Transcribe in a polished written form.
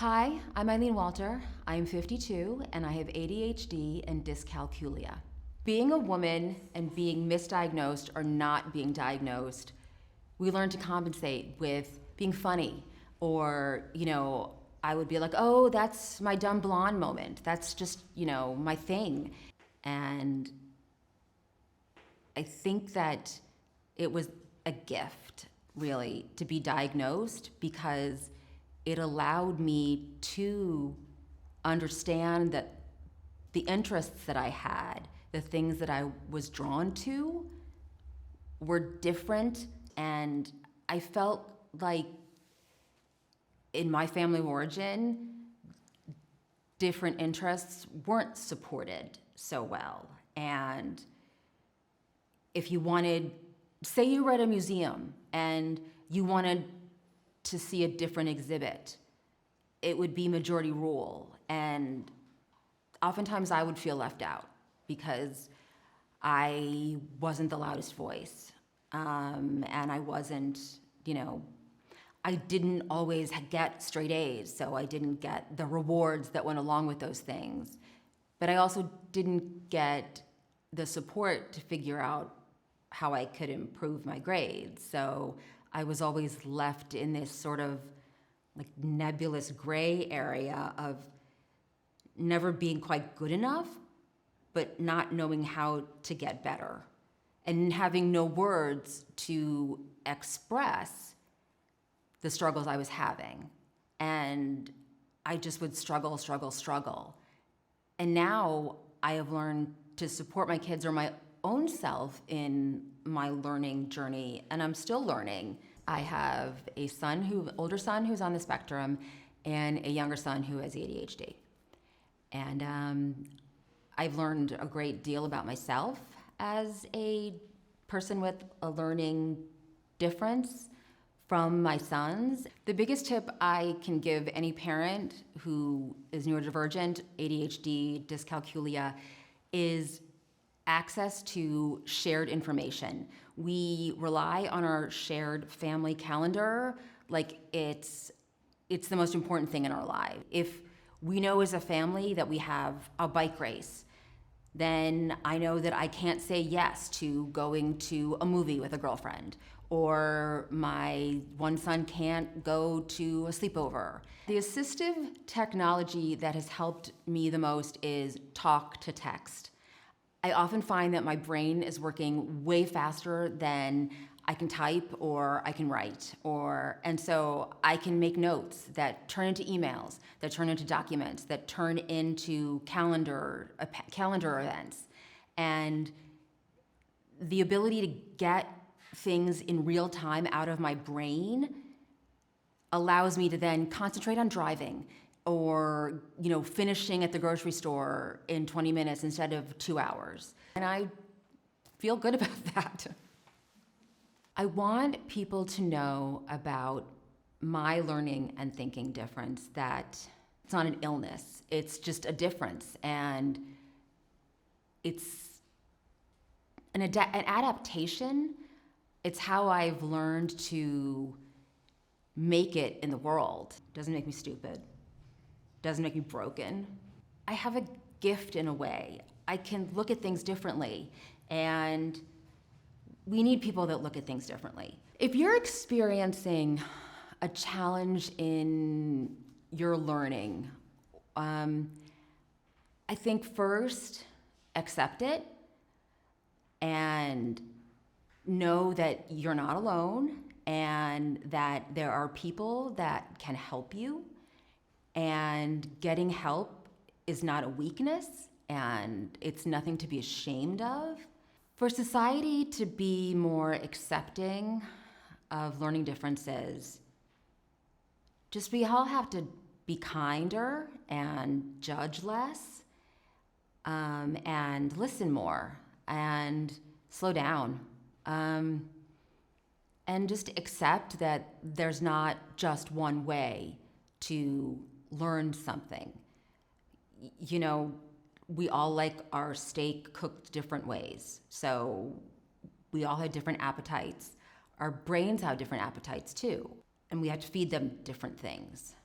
Hi, I'm Eileen Walter. I'm 52 and I have ADHD and dyscalculia. Being a woman and being misdiagnosed or not being diagnosed, we learn to compensate with being funny or, I would be like, oh, that's my dumb blonde moment. That's just, my thing. And I think that it was a gift, really, to be diagnosed because it allowed me to understand that the interests that I had, the things that I was drawn to, were different. And I felt like in my family of origin, different interests weren't supported so well. And if you wanted, say you were at a museum and you wanted to see a different exhibit, it would be majority rule. And oftentimes I would feel left out because I wasn't the loudest voice. And I wasn't, I didn't always get straight A's, so I didn't get the rewards that went along with those things. But I also didn't get the support to figure out how I could improve my grades. So I was always left in this sort of like nebulous gray area of never being quite good enough, but not knowing how to get better and having no words to express the struggles I was having. And I just would struggle. And now I have learned to support my kids or my own self in my learning journey, and I'm still learning. I have a older son who's on the spectrum and a younger son who has ADHD. And I've learned a great deal about myself as a person with a learning difference from my sons. The biggest tip I can give any parent who is neurodivergent, ADHD, dyscalculia, is access to shared information. We rely on our shared family calendar like it's the most important thing in our life. If we know as a family that we have a bike race, then I know that I can't say yes to going to a movie with a girlfriend, or my one son can't go to a sleepover. The assistive technology that has helped me the most is talk to text. I often find that my brain is working way faster than I can type or I can write, and so I can make notes that turn into emails, that turn into documents, that turn into calendar events. And the ability to get things in real time out of my brain allows me to then concentrate on driving or finishing at the grocery store in 20 minutes instead of 2 hours. And I feel good about that. I want people to know about my learning and thinking difference, that it's not an illness, it's just a difference. And it's an adaptation. It's how I've learned to make it in the world. It doesn't make me stupid. Doesn't make me broken. I have a gift in a way. I can look at things differently, and we need people that look at things differently. If you're experiencing a challenge in your learning, I think first, accept it and know that you're not alone and that there are people that can help you. And getting help is not a weakness, and it's nothing to be ashamed of. For society to be more accepting of learning differences, we all have to be kinder and judge less, and listen more and slow down. And just accept that there's not just one way to learn something. We all like our steak cooked different ways. So we all have different appetites. Our brains have different appetites too. And we have to feed them different things.